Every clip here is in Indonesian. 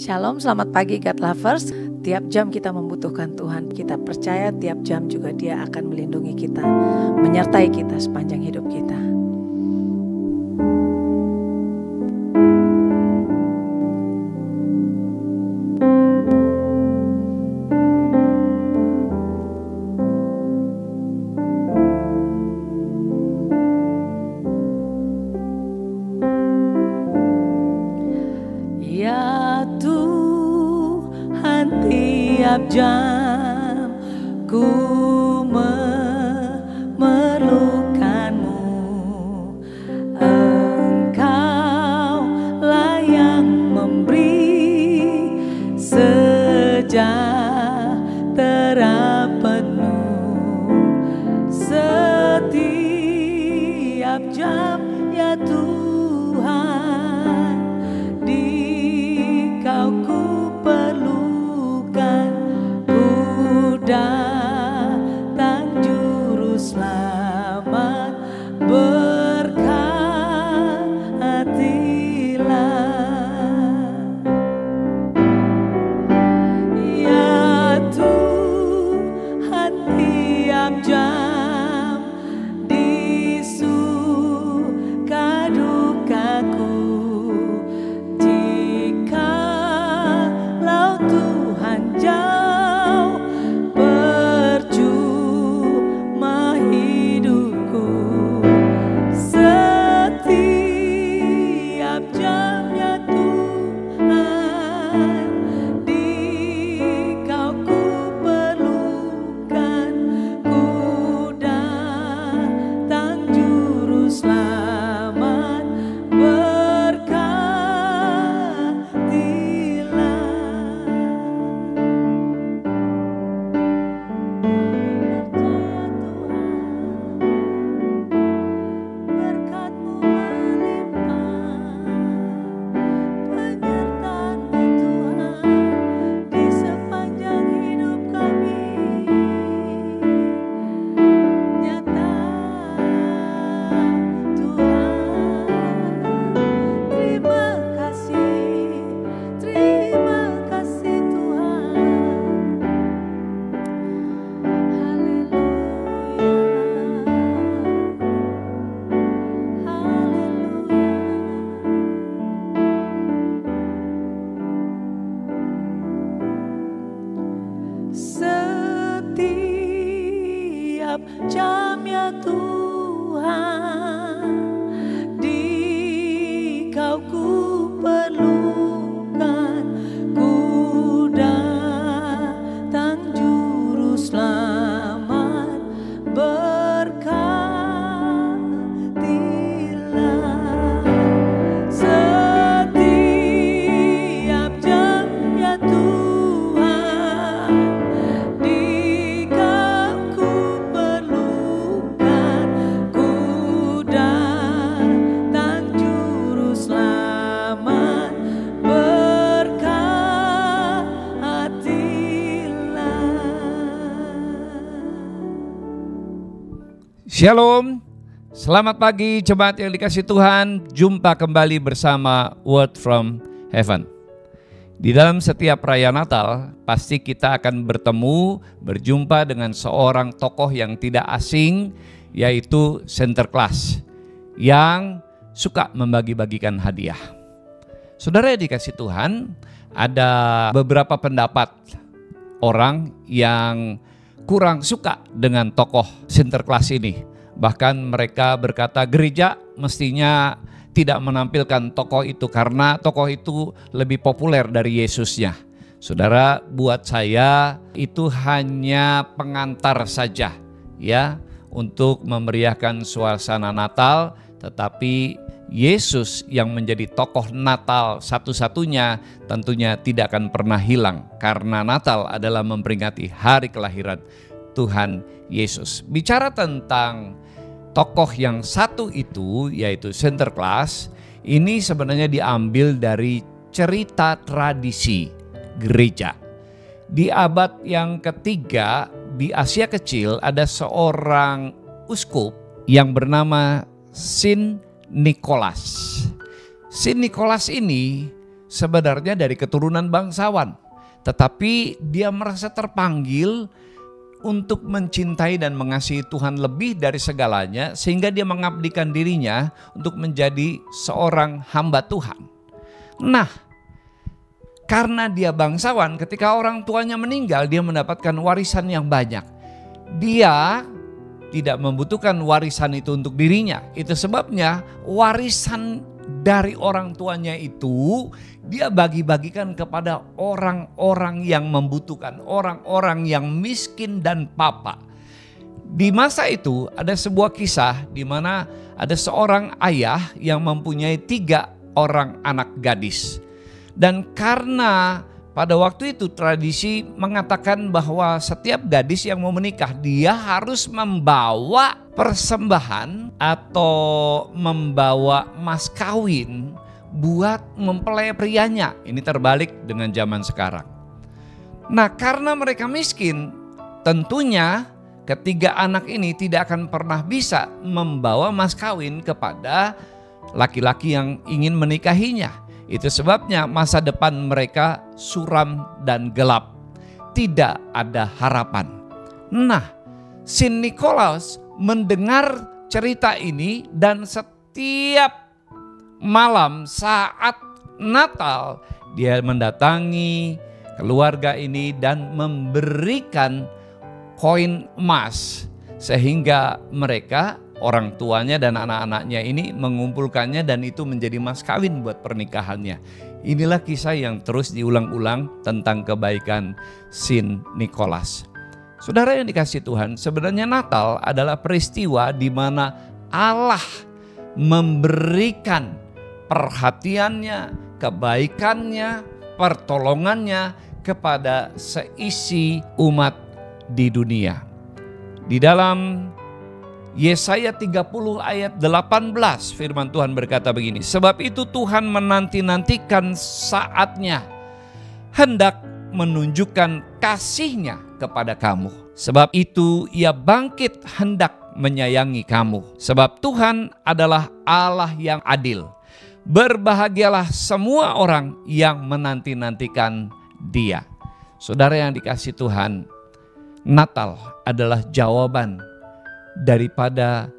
Shalom, selamat pagi God Lovers. Tiap jam kita membutuhkan Tuhan. Kita percaya tiap jam juga Dia akan melindungi kita, menyertai kita sepanjang hidup kita. Tiap jam ku memerlukanmu, Engkaulah yang memberi sejahtera penuh setiap jam, ya Tuhan, di Kau ku perlukan. Datang juru selamat, berkatilah. Ya Tuhan, tiap jam di suka duka Shalom, selamat pagi jemaat yang dikasihi Tuhan. Jumpa kembali bersama Word from Heaven. Di dalam setiap perayaan Natal, pasti kita akan berjumpa dengan seorang tokoh yang tidak asing, yaitu Sinterklas, yang suka membagi-bagikan hadiah. Saudara yang dikasihi Tuhan, ada beberapa pendapat orang yang kurang suka dengan tokoh Sinterklas ini. Bahkan mereka berkata gereja mestinya tidak menampilkan tokoh itu karena tokoh itu lebih populer dari Yesusnya. Saudara, buat saya itu hanya pengantar saja ya untuk memeriahkan suasana Natal, tetapi Yesus yang menjadi tokoh Natal satu-satunya tentunya tidak akan pernah hilang, karena Natal adalah memperingati hari kelahiran Tuhan Yesus. Bicara tentang tokoh yang satu itu, yaitu Sinterklas, ini sebenarnya diambil dari cerita tradisi gereja. Di abad yang ketiga di Asia Kecil ada seorang uskup yang bernama Saint Nicholas. Saint Nicholas ini sebenarnya dari keturunan bangsawan, tetapi dia merasa terpanggil untuk mencintai dan mengasihi Tuhan lebih dari segalanya, sehingga dia mengabdikan dirinya untuk menjadi seorang hamba Tuhan. Nah, karena dia bangsawan, ketika orang tuanya meninggal, dia mendapatkan warisan yang banyak. Dia tidak membutuhkan warisan itu untuk dirinya. Itu sebabnya warisan dari orang tuanya itu dia bagi-bagikan kepada orang-orang yang membutuhkan, orang-orang yang miskin dan papa. Di masa itu ada sebuah kisah di mana ada seorang ayah yang mempunyai 3 orang anak gadis. Dan karena pada waktu itu tradisi mengatakan bahwa setiap gadis yang mau menikah dia harus membawa persembahan atau membawa mas kawin buat mempelai prianya. Ini terbalik dengan zaman sekarang. Nah, karena mereka miskin, tentunya ketiga anak ini tidak akan pernah bisa membawa mas kawin kepada laki-laki yang ingin menikahinya. Itu sebabnya masa depan mereka suram dan gelap. Tidak ada harapan. Nah, Saint Nicholas mendengar cerita ini dan setiap malam saat Natal dia mendatangi keluarga ini dan memberikan koin emas, sehingga mereka, orang tuanya dan anak-anaknya ini mengumpulkannya dan itu menjadi mas kawin buat pernikahannya. Inilah kisah yang terus diulang-ulang tentang kebaikan Saint Nicholas. Saudara yang dikasihi Tuhan, sebenarnya Natal adalah peristiwa di mana Allah memberikan perhatiannya, kebaikannya, pertolongannya kepada seisi umat di dunia. Di dalam Yesaya 30 ayat 18 firman Tuhan berkata begini, sebab itu Tuhan menanti-nantikan saatnya hendak menunjukkan kasih-Nya kepada kamu. Sebab itu Ia bangkit hendak menyayangi kamu. Sebab Tuhan adalah Allah yang adil. Berbahagialah semua orang yang menanti-nantikan Dia. Saudara yang dikasihi Tuhan, Natal adalah jawaban daripada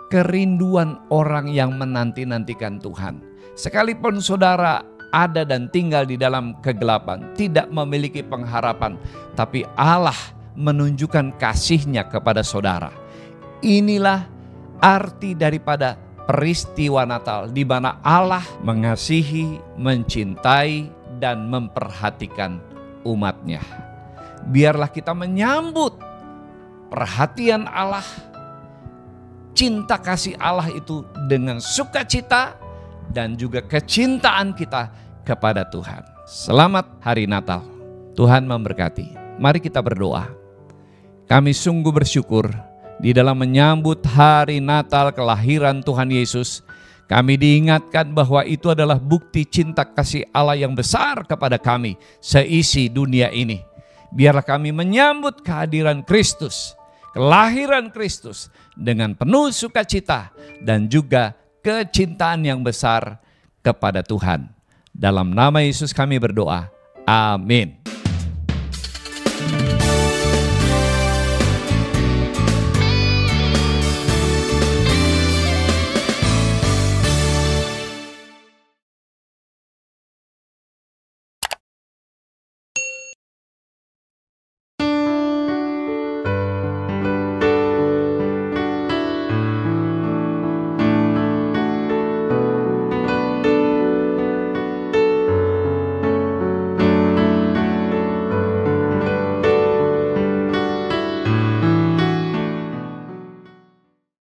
kerinduan orang yang menanti-nantikan Tuhan. Sekalipun saudara ada dan tinggal di dalam kegelapan, tidak memiliki pengharapan, tapi Allah menunjukkan kasih-Nya kepada saudara. Inilah arti daripada peristiwa Natal, di mana Allah mengasihi, mencintai, dan memperhatikan umat-Nya. Biarlah kita menyambut perhatian Allah, cinta kasih Allah itu dengan sukacita dan juga kecintaan kita kepada Tuhan. Selamat Hari Natal. Tuhan memberkati. Mari kita berdoa. Kami sungguh bersyukur di dalam menyambut hari Natal kelahiran Tuhan Yesus. Kami diingatkan bahwa itu adalah bukti cinta kasih Allah yang besar kepada kami seisi dunia ini. Biarlah kami menyambut kehadiran Kristus kelahiran Kristus dengan penuh sukacita dan juga kecintaan yang besar kepada Tuhan. Dalam nama Yesus kami berdoa. Amin.